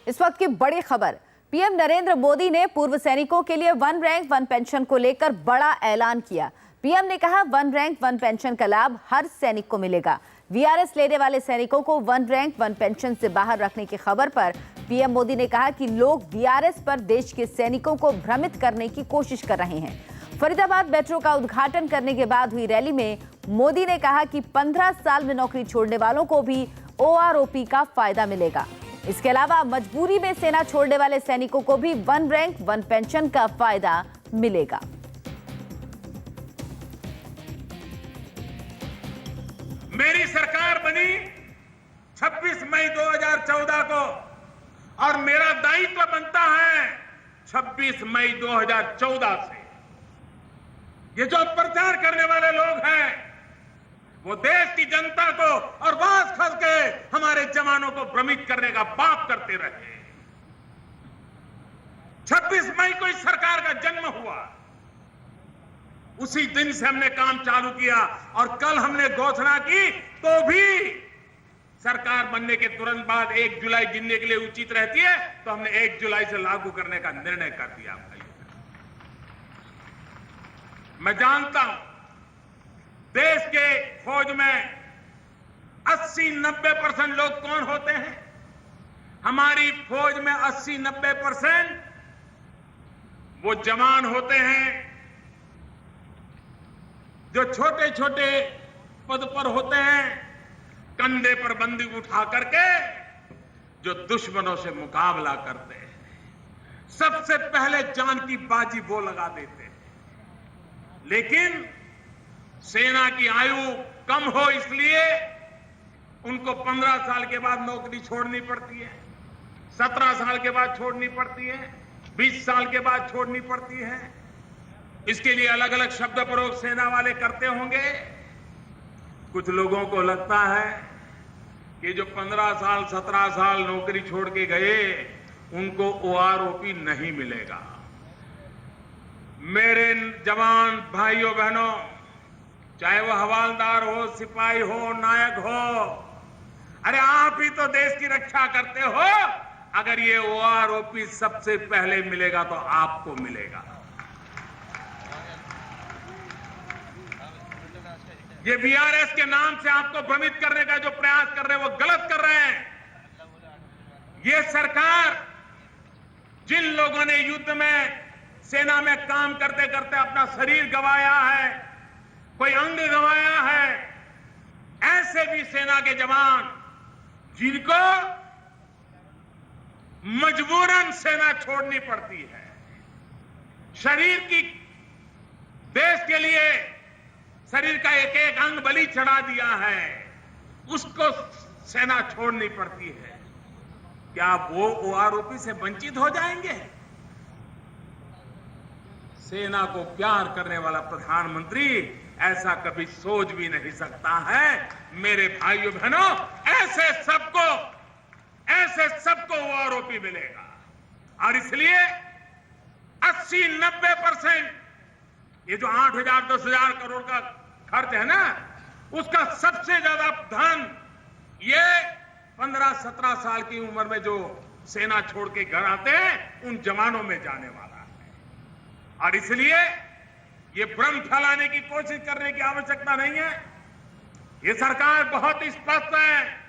इस वक्त की बड़ी खबर, पीएम नरेंद्र मोदी ने पूर्व सैनिकों के लिए वन रैंक वन पेंशन को लेकर बड़ा ऐलान किया। पीएम ने कहा, वन रैंक वन पेंशन का लाभ हर सैनिक को मिलेगा। वीआरएस लेने वाले सैनिकों को वन रैंक वन पेंशन से बाहर रखने की खबर पर पीएम मोदी ने कहा कि लोग वीआरएस पर देश के सैनिकों को भ्रमित करने की कोशिश कर रहे हैं। फरीदाबाद मेट्रो का उद्घाटन करने के बाद हुई रैली में मोदी ने कहा कि 15 साल में नौकरी छोड़ने वालों को भी ओआरओपी का फायदा मिलेगा। इसके अलावा मजबूरी में सेना छोड़ने वाले सैनिकों को भी वन रैंक वन पेंशन का फायदा मिलेगा। मेरी सरकार बनी 26 मई 2014 को और मेरा दायित्व बनता है 26 मई 2014 से। ये जो प्रचार करने वाले लोग हैं वो देश की जनता को और बास खस के हमारे जवानों को भ्रमित करने का पाप करते रहे। 26 मई को इस सरकार का जन्म हुआ, उसी दिन से हमने काम चालू किया और कल हमने घोषणा की तो भी सरकार बनने के तुरंत बाद 1 जुलाई गिनने के लिए उचित रहती है, तो हमने 1 जुलाई से लागू करने का निर्णय कर दिया। मैं जानता हूं देश के फौज में 80-90% लोग कौन होते हैं। हमारी फौज में 80-90% वो जवान होते हैं जो छोटे छोटे पद पर होते हैं, कंधे पर बंदूक उठा करके जो दुश्मनों से मुकाबला करते हैं। सबसे पहले जान की बाजी वो लगा देते हैं। लेकिन सेना की आयु कम हो इसलिए उनको 15 साल के बाद नौकरी छोड़नी पड़ती है, 17 साल के बाद छोड़नी पड़ती है, 20 साल के बाद छोड़नी पड़ती है। इसके लिए अलग अलग शब्द प्रयोग सेना वाले करते होंगे। कुछ लोगों को लगता है कि जो 15 साल 17 साल नौकरी छोड़ के गए उनको ओआरओपी नहीं मिलेगा। मेरे जवान भाइयों बहनों, चाहे वो हवालदार हो, सिपाही हो, नायक हो, अरे आप ही तो देश की रक्षा करते हो। अगर ये ओआरओपी सबसे पहले मिलेगा तो आपको मिलेगा। ये वीआरएस के नाम से आपको भ्रमित करने का जो प्रयास कर रहे हैं वो गलत कर रहे हैं। ये सरकार जिन लोगों ने युद्ध में सेना में काम करते करते अपना शरीर गंवाया है, कोई अंग गंवाया है, ऐसे भी सेना के जवान जिनको मजबूरन सेना छोड़नी पड़ती है, शरीर की देश के लिए शरीर का एक एक अंग बलि चढ़ा दिया है, उसको सेना छोड़नी पड़ती है। क्या वो ओआरओपी से वंचित हो जाएंगे? सेना को प्यार करने वाला प्रधानमंत्री ऐसा कभी सोच भी नहीं सकता है। मेरे भाइयों बहनों, ऐसे सबको ओआरओपी मिलेगा और इसलिए 80-90% ये जो 8,000-10,000 करोड़ का खर्च है ना, उसका सबसे ज्यादा धन ये 15-17 साल की उम्र में जो सेना छोड़ के घर आते हैं उन जवानों में जाने वाला है। और इसलिए ये भ्रम फैलाने की कोशिश करने की आवश्यकता नहीं है। ये सरकार बहुत स्पष्ट है।